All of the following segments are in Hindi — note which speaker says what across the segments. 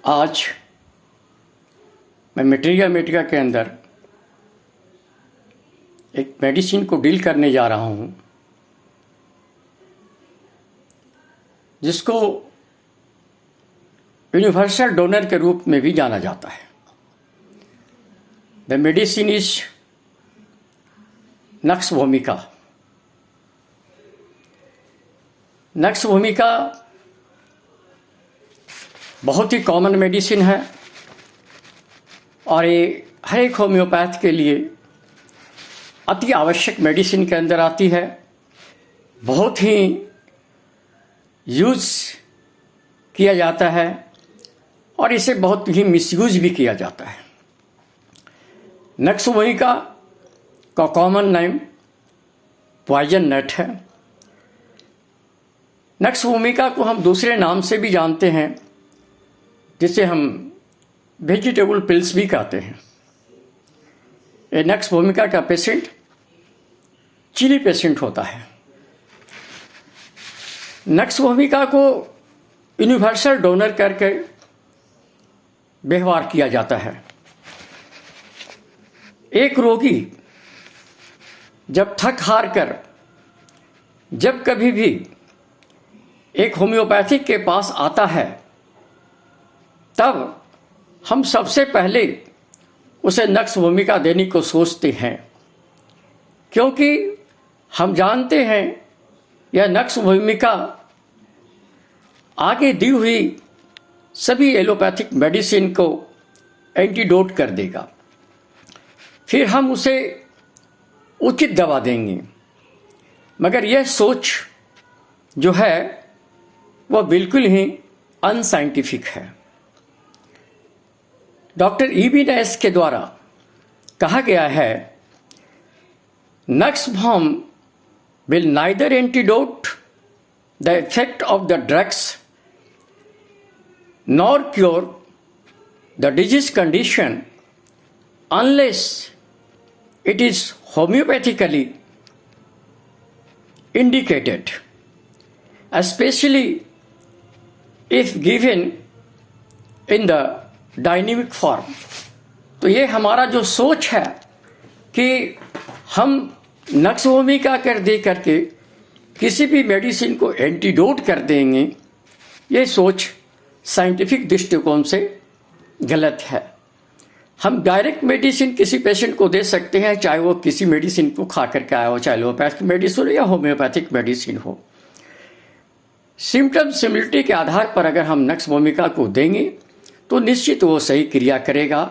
Speaker 1: आज मैं मटेरिया मेडिका के अंदर एक मेडिसिन को डील करने जा रहा हूं जिसको यूनिवर्सल डोनर के रूप में भी जाना जाता है। The medicine is nux vomica. Nux vomica बहुत ही कॉमन मेडिसिन है और ये हर एक होम्योपैथ के लिए अति आवश्यक मेडिसिन के अंदर आती है। बहुत ही यूज किया जाता है और इसे बहुत ही मिसयूज भी किया जाता है। नक्स वोमिका का कॉमन नेम पॉइजन नट है। नक्स वोमिका को हम दूसरे नाम से भी जानते हैं जिसे हम वेजिटेबल पिल्स भी कहते हैं। ये नक्स वोमिका का पेशेंट चिली पेशेंट होता है। नक्स वोमिका को यूनिवर्सल डोनर करके व्यवहार किया जाता है। एक रोगी जब थक हार कर जब कभी भी एक होम्योपैथिक के पास आता है तब हम सबसे पहले उसे नक्स वोमिका देने को सोचते हैं, क्योंकि हम जानते हैं यह नक्स वोमिका आगे दी हुई सभी एलोपैथिक मेडिसिन को एंटीडोट कर देगा। फिर हम उसे उचित दवा देंगे, मगर यह सोच जो है वह बिल्कुल ही अनसाइंटिफिक है। डॉक्टर ईबी नैश के द्वारा कहा गया है, नक्स warm will neither antidote the effect of the drugs nor cure the disease condition unless it is homeopathically indicated, especially if given in the dynamic form। तो ये हमारा जो सोच है कि हम नक्स वोमिका कर दे करके किसी भी मेडिसिन को एंटीडोट कर देंगे, ये सोच साइंटिफिक दृष्टिकोण से गलत है। हम डायरेक्ट मेडिसिन किसी पेशेंट को दे सकते हैं, चाहे वो किसी मेडिसिन को खा करके आया हो, चाहे एलोपैथिक मेडिसिन हो या होम्योपैथिक मेडिसिन हो। सिम्टम सिमिलरिटी के आधार पर अगर हम नक्स वोमिका को देंगे तो निश्चित वो सही क्रिया करेगा।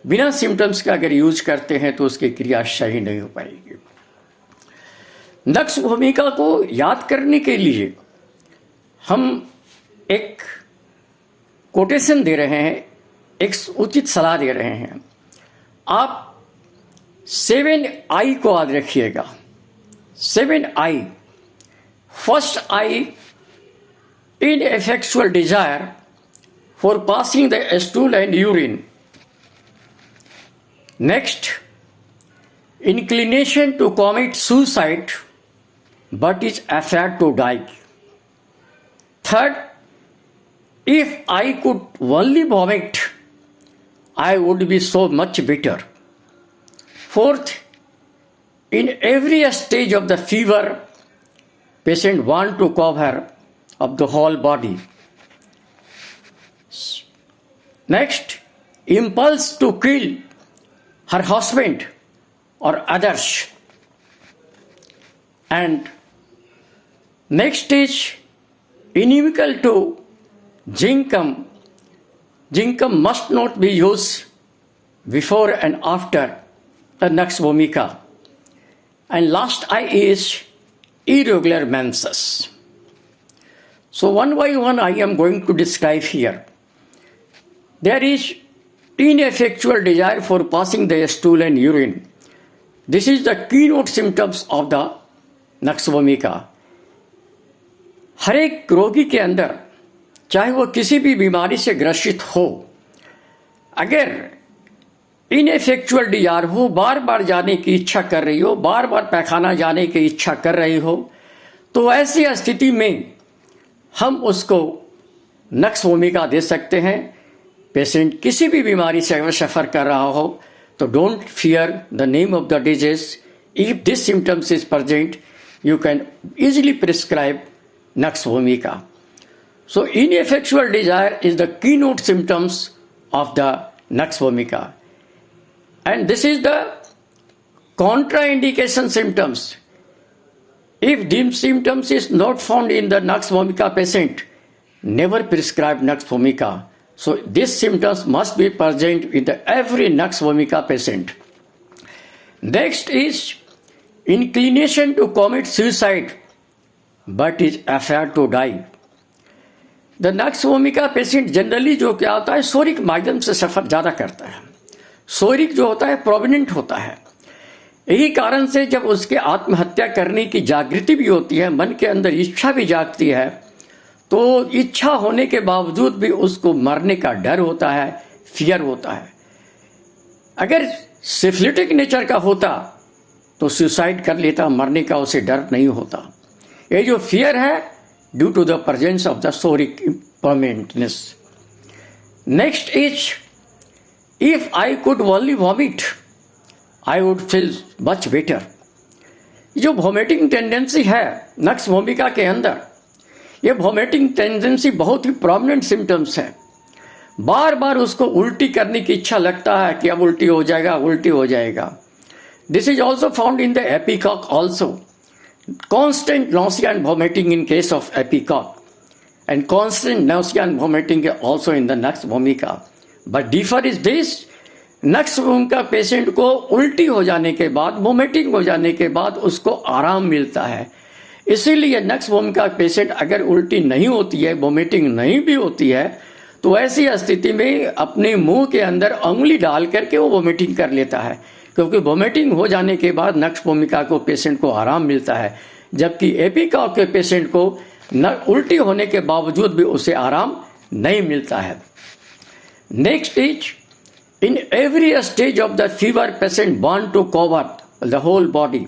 Speaker 1: बिना सिम्टम्स का अगर यूज करते हैं तो उसकी क्रिया सही नहीं हो पाएगी। नक्स वोमिका को याद करने के लिए हम एक कोटेशन दे रहे हैं, एक उचित सलाह दे रहे हैं। आप 7I को याद रखिएगा। 7I। First I, ineffectual desire for passing the stool and urine. Next, inclination to commit suicide but is afraid to die. Third, if I could only vomit, I would be so much better. Fourth, in every stage of the fever, patient want to cover up the whole body. Next, impulse to kill her husband or others. And next is inimical to zinc. Zinc must not be used before and after the nux vomica. And last I is irregular menses. So one by one I am going to describe here. There is ineffectual desire for passing the stool and urine. This is the keynote symptoms of the nux vomica. हर एक रोगी के अंदर, चाहे वो किसी भी बीमारी से ग्रसित हो, अगर इनएफेक्चुअल डिजायर हो, बार बार जाने की इच्छा कर रही हो, बार बार पैखाना जाने की इच्छा कर रही हो, तो ऐसी स्थिति में हम उसको नक्स वोमिका दे सकते हैं। पेशेंट किसी भी बीमारी से अगर सफ़र कर रहा हो तो don't fear the name of the disease. If this symptoms is present you can easily prescribe Nux vomica. So ineffectual desire is the keynote symptoms of the Nux vomica. And this is the contraindication symptoms. If these symptoms is not found in the Nux vomica patient, never prescribe Nux vomica. So these symptoms must be present with every Nux vomica patient. Next is inclination to commit suicide but is afraid to die. The Nux vomica patient generally जो क्या होता है सोरिक माध्यम से सफ़र ज़्यादा करता है. सोरिक जो होता है प्रोमिनेंट होता है. यही कारण से जब उसके आत्महत्या करने की जागृति भी होती है, मन के अंदर इच्छा भी जागती है, तो इच्छा होने के बावजूद भी उसको मरने का डर होता है, फियर होता है. अगर सिफिलिटिक नेचर का होता तो सुसाइड कर लेता, मरने का उसे डर नहीं होता. ये जो फियर है due to the presence of the psoric permanentness. Next is if I could only vomit I would feel much better. जो वॉमिटिंग टेंडेंसी है नक्स वोमिका के अंदर, ये वॉमिटिंग टेंडेंसी बहुत ही प्रोमिनेंट सिम्टम्स है. बार बार उसको उल्टी करने की इच्छा लगता है कि अब उल्टी हो जाएगा, उल्टी हो जाएगा. This is also found in the epicock also. Constant nausea and vomiting in case of epicock. And constant nausea and vomiting also in the Nux vomica. But differ is this, Nux vomica patient को उल्टी हो जाने के बाद, vomiting हो जाने के बाद उसको आराम मिलता है. इसीलिए Nux vomica patient अगर उल्टी नहीं होती है, vomiting नहीं भी होती है, तो ऐसी स्थिति में अपने मुंह के अंदर उंगली डाल करके वो vomiting कर लेता है, क्योंकि वोमिटिंग हो जाने के बाद नक्स वोमिका को पेशेंट को आराम मिलता है, जबकि एपिकॉक के पेशेंट को उल्टी होने के बावजूद भी उसे आराम नहीं मिलता है. Next is in every stage of the fever patient want to cover the whole body.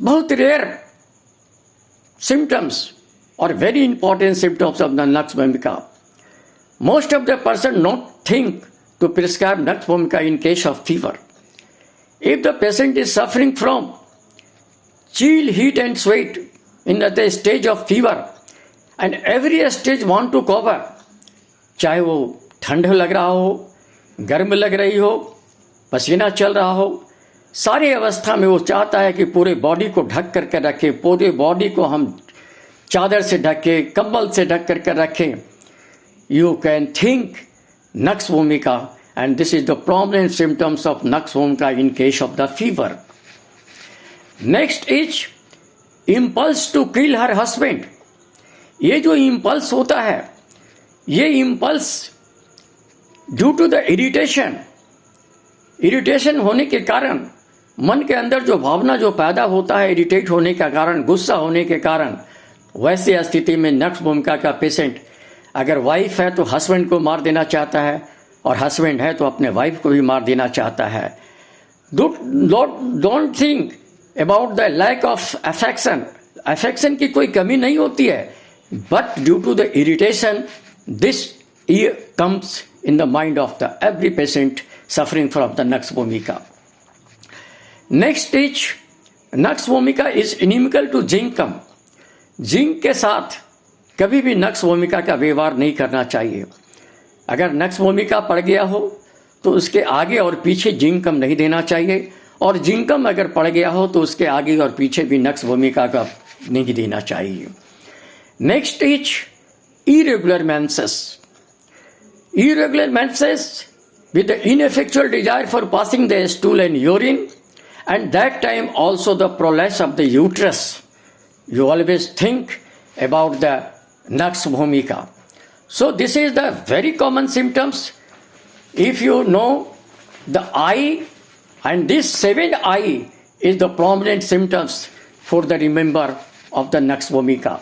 Speaker 1: बहुत रेयर सिम्टम्स और very important symptoms of the nux vomica. Most of the person not think to prescribe Nux vomica in case of fever. If the patient is suffering from chill, heat and sweat in the stage of fever and every stage want to cover, चाहे वो ठंड लग रहा हो, गर्म लग रही हो, पसीना चल रहा हो, सारी अवस्था में वो चाहता है कि पूरे बॉडी को ढक करके रखें, पूरे बॉडी को हम चादर से ढकें, कंबल से ढक करके रखें. You can think Nux vomica, and this is the prominent symptoms of Nux vomica in case of the fever. Next is impulse to kill her husband. ये जो impulse होता है, ये impulse due to the irritation होने के कारण, मन के अंदर जो भावना जो पैदा होता है इरिटेट होने का कारण, गुस्सा होने के कारण, वैसी स्थिति में नक्स वोमिका का पेशेंट अगर वाइफ है तो हस्बैंड को मार देना चाहता है, और हस्बैंड है तो अपने वाइफ को भी मार देना चाहता है. Don't think about the lack of affection. Affection की कोई कमी नहीं होती है, but due to the irritation this comes in the mind of the every patient suffering from the nux vomica. Next is nux vomica is inimical to zincum. Zinc के साथ कभी भी नक्स वोमिका का व्यवहार नहीं करना चाहिए. अगर नक्स वोमिका पड़ गया हो तो उसके आगे और पीछे जिंकम नहीं देना चाहिए, और जिंकम अगर पड़ गया हो तो उसके आगे और पीछे भी नक्स वोमिका का नहीं देना चाहिए. Next is irregular menses. Irregular menses with the ineffectual desire for passing the stool and urine, and that time also the prolapse of the uterus. You always think about the Nux vomica. So this is the very common symptoms. If you know the eye, and this seventh eye is the prominent symptoms for the remember of the Nux vomica.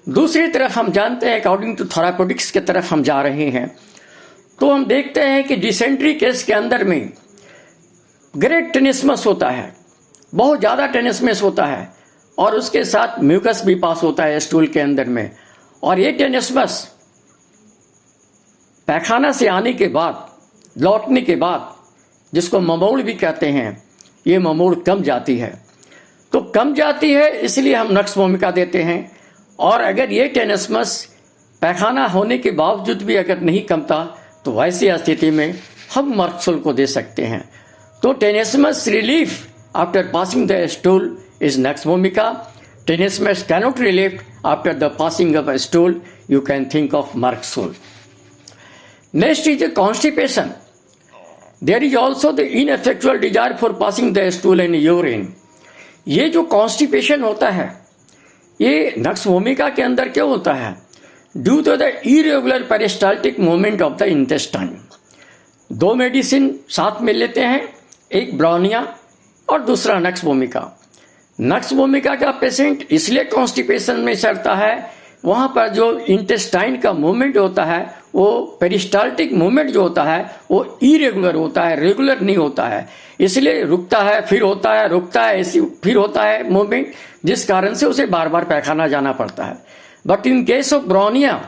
Speaker 1: दूसरी तरफ हम जानते हैं, अकॉर्डिंग टू थेरापेटिक्स की तरफ हम जा रहे हैं, तो हम देखते हैं कि डिसेंट्री केस के अंदर में ग्रेट टेनिस्मस होता है, बहुत ज़्यादा टेनिस्मस होता है, और उसके साथ म्यूकस भी पास होता है स्टूल के अंदर में. और ये टेनिस्मस पैखाना से आने के बाद, लौटने के बाद, जिसको ममोड़ भी कहते हैं, ये ममोड़ कम जाती है। तो कम जाती है इसलिए हम नक्स भूमिका देते हैं। और अगर ये टेनिसमस पैखाना होने के बावजूद भी अगर नहीं कमता तो वैसी स्थिति में हम मर्क्सोल को दे सकते हैं। तो tenesmus relief after passing the stool is nux vomica. Tenesmus cannot relieve after the passing of a stool, you can think of Merksol. Next is the constipation. There is also the ineffectual desire for passing the stool and urine. ये जो constipation होता है, ये नक्स भूमिका के अंदर क्यों होता है? Due to the irregular peristaltic movement of the intestine. 2 medicine साथ में लेते हैं, एक ब्राउनिया और दूसरा नक्स भूमिका। नक्स भूमिका का पेशेंट इसलिए कॉन्स्टिपेशन में चलता है, वहां पर जो इंटेस्टाइन का मूवमेंट होता है, वो पेरिस्टाल्टिक मूवमेंट जो होता है वो इरेगुलर होता है, रेगुलर नहीं होता है। इसलिए रुकता है, फिर होता है, रुकता है, फिर होता है मूवमेंट, जिस कारण से उसे बार बार पैखाना जाना पड़ता है। But in case of bryonia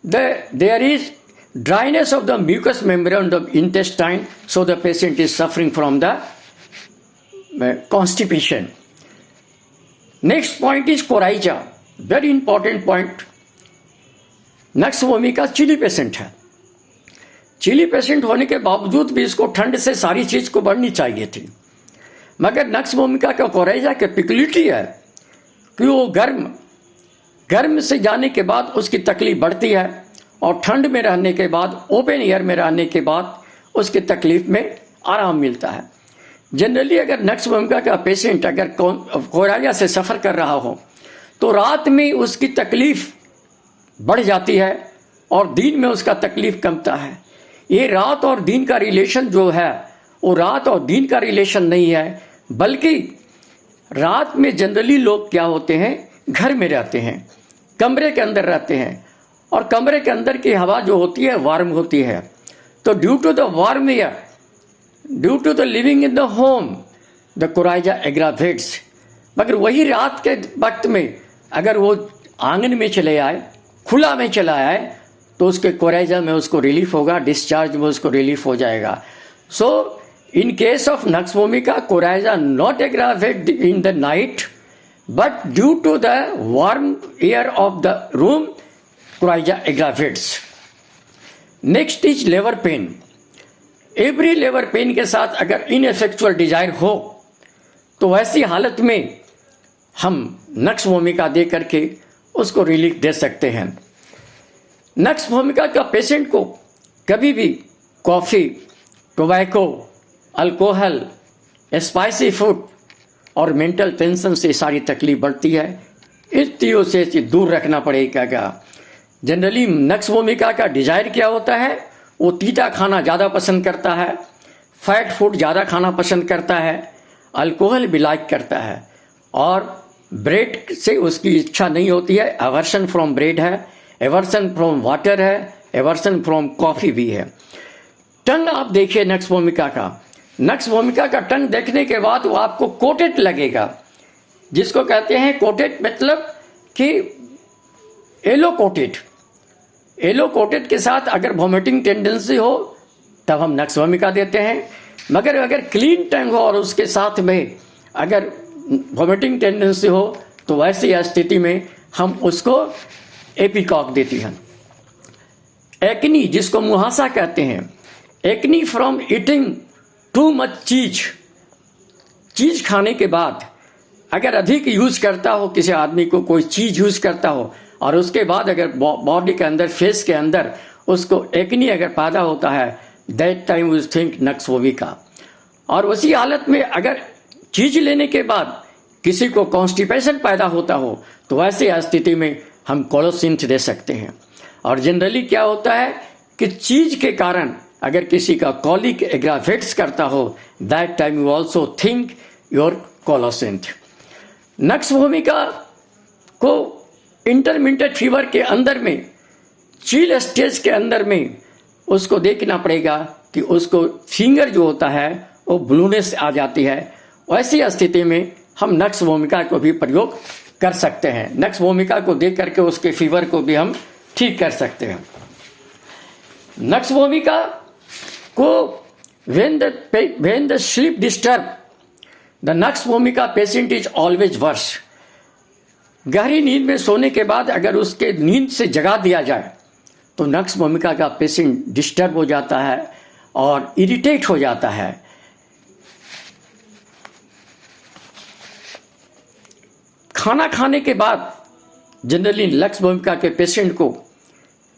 Speaker 1: there is dryness of the mucous membrane of intestine, so the patient is suffering from the constipation. Next point is coryza, very important point. Nux vomica chilly patient है। चिली पेशेंट होने के बावजूद भी इसको ठंड से सारी चीज को बढ़नी चाहिए थी, मगर नक्स भूमिका का कोराइजा की पिकुलिटी है कि वो गर्म से जाने के बाद उसकी तकलीफ बढ़ती है, और ठंड में रहने के बाद, ओपन एयर में रहने के बाद उसकी तकलीफ में आराम मिलता है। जनरली अगर नक्स भूमिका का पेशेंट अगर कोराइजा से सफ़र कर रहा हो तो रात में उसकी तकलीफ बढ़ जाती है और दिन में उसका तकलीफ कमता है। ये रात और दिन का रिलेशन जो है वो रात और दिन का रिलेशन नहीं है, बल्कि रात में जनरली लोग क्या होते हैं, घर में रहते हैं, कमरे के अंदर रहते हैं, और कमरे के अंदर की हवा जो होती है वार्म होती है। तो due to the warm air, due to the living in the home, the coryza aggravates. मगर वही रात के वक्त में अगर वो आंगन में चले आए, खुला में चला आए, तो उसके कोराइजा में उसको रिलीफ होगा, डिस्चार्ज में उसको रिलीफ हो जाएगा। सो इन case of nux vomica, coryza not aggravate in the night, but due to the warm air of the room, coryza aggravates. Next is labour pain. Every labour pain के साथ अगर इनएफेक्चुअल डिजायर हो तो वैसी हालत में हम नक्स भूमिका दे करके उसको रिलीफ दे सकते हैं। नक्स भूमिका का पेशेंट को कभी भी coffee, tobacco, alcohol, spicy food और मेंटल टेंशन से सारी तकलीफ बढ़ती है। इस चीज़ों से दूर रखना पड़ेगा। जनरली नक्स भूमिका का डिजायर क्या होता है, वो तीता खाना ज़्यादा पसंद करता है, फैट फूड ज़्यादा खाना पसंद करता है, अल्कोहल भी लाइक करता है, और ब्रेड से उसकी इच्छा नहीं होती है। एवर्सन फ्रॉम ब्रेड है, एवर्सन फ्रॉम वाटर है, एवर्सन फ्रॉम कॉफ़ी भी है। टंग आप देखिए नक्स भूमिका का, नक्स भूमिका का टंग देखने के बाद वो आपको कोटेड लगेगा, जिसको कहते हैं कोटेड, मतलब कि येलो कोटेड। येलो कोटेड के साथ अगर वॉमिटिंग टेंडेंसी हो तब हम नक्स भूमिका देते हैं, मगर अगर क्लीन टंग हो और उसके साथ में अगर वॉमिटिंग टेंडेंसी हो तो वैसी स्थिति में हम उसको एपिकॉक देती हैं। एक्नी, जिसको मुहासा कहते हैं, acne from eating too much चीज खाने के बाद अगर अधिक यूज करता हो, किसी आदमी को कोई चीज यूज करता हो और उसके बाद अगर बॉडी के अंदर, फेस के अंदर उसको एक्नी अगर पैदा होता है, दैट टाइम वी थिंक नक्स भूमिका। और उसी हालत में अगर चीज लेने के बाद किसी को कॉन्स्टिपेशन पैदा होता हो तो वैसी स्थिति में हम कोलोसिंथ दे सकते हैं। और जनरली क्या होता है कि चीज के कारण अगर किसी का कॉलिक एग्रावेट्स करता हो, that time you also think your colocynth. Nux vomica को इंटरमिटेंट फीवर के अंदर में, चिल स्टेज के अंदर में उसको देखना पड़ेगा कि उसको फिंगर जो होता है वो ब्लूनेस आ जाती है। वैसी स्थिति में हम नक्स भूमिका को भी प्रयोग कर सकते हैं। नक्स भूमिका को देख करके उसके फीवर को भी हम ठीक कर सकते हैं। नक्स भूमिका को when the sleep disturb, the नक्स भूमिका पेशेंट इज ऑलवेज वर्स। गहरी नींद में सोने के बाद अगर उसके नींद से जगा दिया जाए तो नक्स भूमिका का पेशेंट डिस्टर्ब हो जाता है और इरिटेट हो जाता है। खाना खाने के बाद जनरली नक्स भूमिका के पेशेंट को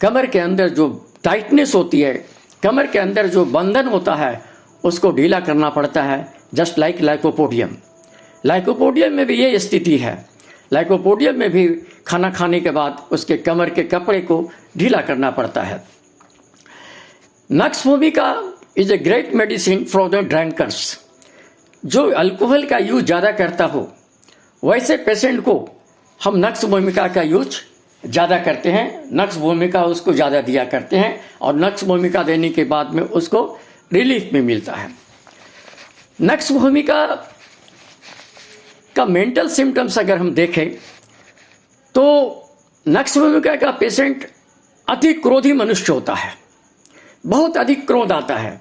Speaker 1: कमर के अंदर जो टाइटनेस होती है, कमर के अंदर जो बंधन होता है, उसको ढीला करना पड़ता है, जस्ट लाइक लाइकोपोडियम। लाइकोपोडियम में भी ये स्थिति है। लाइकोपोडियम में भी खाना खाने के बाद उसके कमर के कपड़े को ढीला करना पड़ता है। नक्स भूमिका is a great medicine for the drunkards. जो अल्कोहल का यूज ज़्यादा करता हो वैसे पेशेंट को हम नक्स भूमिका का यूज ज़्यादा करते हैं, नक्स भूमिका उसको ज़्यादा दिया करते हैं और नक्स भूमिका देने के बाद में उसको रिलीफ में मिलता है। नक्स भूमिका का मेंटल सिम्टम्स अगर हम देखें तो नक्स भूमिका का पेशेंट अति क्रोधी मनुष्य होता है, बहुत अधिक क्रोध आता है।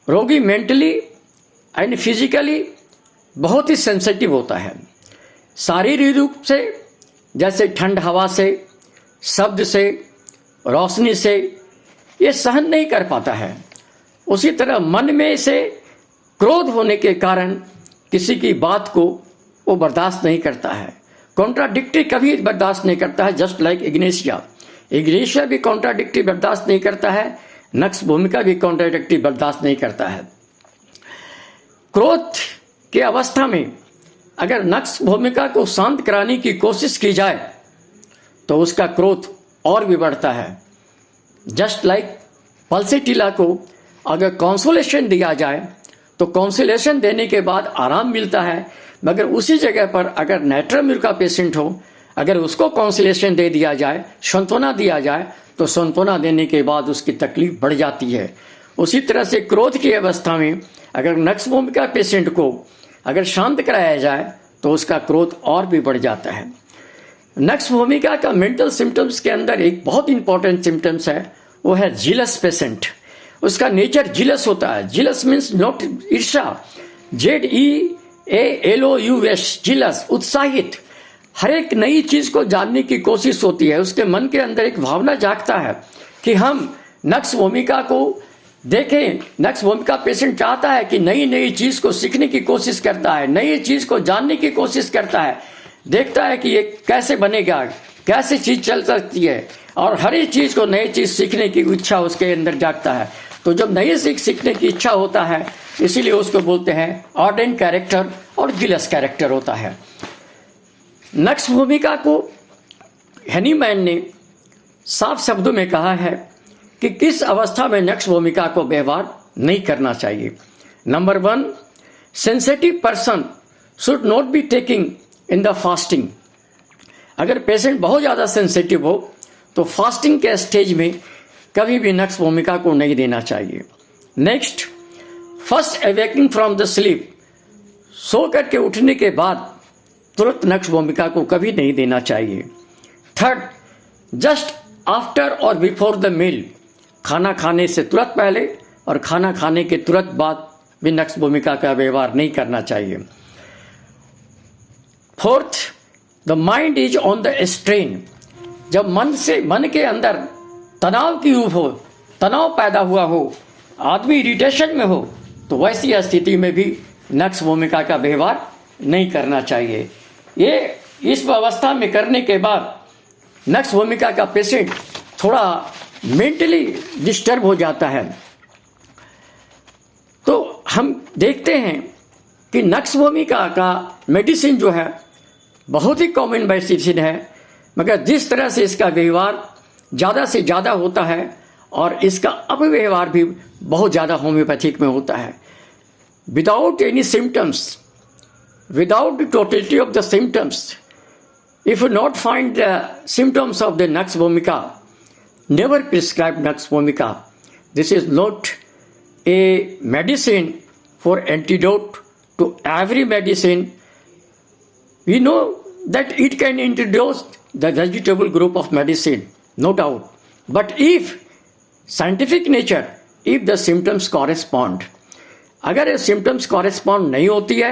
Speaker 1: रोगी मेंटली एंड फिजिकली बहुत ही सेंसिटिव होता है। शारीरिक रूप से जैसे ठंड हवा से, शब्द से, रोशनी से ये सहन नहीं कर पाता है। उसी तरह मन में से क्रोध होने के कारण किसी की बात को वो बर्दाश्त नहीं करता है। कॉन्ट्राडिक्टरी कभी बर्दाश्त नहीं करता है, जस्ट लाइक इग्नेशिया। इग्नेशिया भी कॉन्ट्राडिक्टरी बर्दाश्त नहीं करता है, नक्स भूमिका भी कॉन्ट्राडिक्टरी बर्दाश्त नहीं करता है। क्रोध के अवस्था में अगर नक्स भूमिका को शांत कराने की कोशिश की जाए तो उसका क्रोध और भी बढ़ता है। जस्ट लाइक पल्सेटिला को अगर कॉन्सोलेशन दिया जाए तो कॉन्सोलेशन देने के बाद आराम मिलता है, मगर उसी जगह पर अगर नाइट्रोम्यूर का पेशेंट हो, अगर उसको कॉन्सोलेशन दे दिया जाए, सांत्वना दिया जाए, तो सांत्वना देने के बाद उसकी तकलीफ बढ़ जाती है। उसी तरह से क्रोध की अवस्था में अगर नक्स भूमिका पेशेंट को अगर शांत कराया जाए तो उसका क्रोध और भी बढ़ जाता है। नक्स भूमिका का मेंटल सिम्टम्स के अंदर एक बहुत इंपॉर्टेंट सिम्टम्स है, वो है जिलस पेशेंट। उसका नेचर जिलस होता है। जिलस मीन्स नॉट ईर्षा, ZEALOUS, जिलस, उत्साहित। हर एक नई चीज को जानने की कोशिश होती है। उसके मन के अंदर एक भावना जागता है कि हम नक्स भूमिका को देखें। नक्स भूमिका पेशेंट चाहता है कि नई नई चीज को सीखने की कोशिश करता है, नई चीज को जानने की कोशिश करता है, देखता है कि ये कैसे बनेगा, कैसे चीज चल सकती है, और हर एक चीज को नई चीज सीखने की इच्छा उसके अंदर जागता है। तो जब नई सीखने की इच्छा होता है, इसीलिए उसको बोलते हैं आर्डेंट कैरेक्टर और जिलस कैरेक्टर होता है। नक्स भूमिका को हेनीमैन ने साफ शब्दों में कहा है कि किस अवस्था में नक्स भूमिका को व्यवहार नहीं करना चाहिए। Number 1, sensitive person should not be taking in the fasting. अगर पेशेंट बहुत ज़्यादा सेंसिटिव हो तो फास्टिंग के स्टेज में कभी भी नक्स भूमिका को नहीं देना चाहिए। Next, first awakening from the sleep, सो करके उठने के बाद तुरंत नक्स भूमिका को कभी नहीं देना चाहिए। थर्ड, जस्ट आफ्टर और बिफोर द मील, खाना खाने से तुरंत पहले और खाना खाने के तुरंत बाद भी नक्स भूमिका का व्यवहार नहीं करना चाहिए। Fourth, the mind is on the strain, जब मन के अंदर तनाव की ऊब हो, तनाव पैदा हुआ हो, आदमी इरिटेशन में हो, तो वैसी स्थिति में भी नक्स भूमिका का व्यवहार नहीं करना चाहिए। ये इस अवस्था में करने के बाद नक्स भूमिका का पेशेंट थोड़ा मेंटली डिस्टर्ब हो जाता है। तो हम देखते हैं कि नक्स भूमिका का मेडिसिन जो है बहुत ही कॉमन मेडिसिन है, मगर जिस तरह से इसका व्यवहार ज़्यादा से ज़्यादा होता है और इसका अपव्यवहार भी बहुत ज़्यादा होम्योपैथिक में होता है। Without any symptoms, without the totality of the symptoms, if you not find the symptoms of the nux vomica, never prescribe nux vomica. This is not a medicine for antidote to every medicine. We know that it can introduce the vegetable group of medicine, no doubt. But if scientific nature if the symptoms correspond. अगर ये सिम्टम्स कॉरेस्पॉन्ड नहीं होती है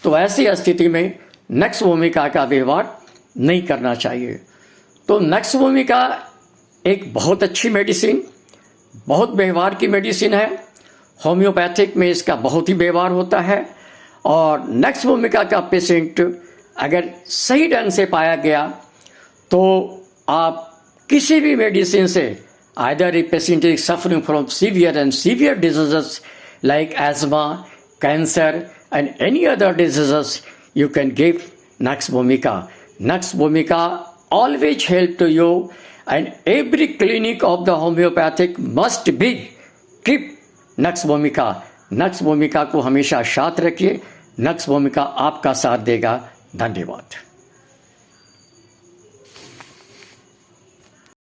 Speaker 1: तो ऐसी स्थिति में नक्स भूमिका का व्यवहार नहीं करना चाहिए। तो नक्स भूमिका एक बहुत अच्छी मेडिसिन, बहुत व्यवहार की मेडिसिन है। होम्योपैथिक में इसका बहुत ही व्यवहार होता है और नक्स भूमिका का पेशेंट अगर सही ढंग से पाया गया तो आप किसी भी मेडिसिन से either a patient is suffering from severe and severe diseases like asthma, cancer and any other diseases, you can give Nux Vomica. Nux Vomica always help to you and every clinic of the homeopathic must be keep Nux Vomica. Nux Vomica को हमेशा साथ रखिए। Nux Vomica आपका साथ देगा। धन्यवाद।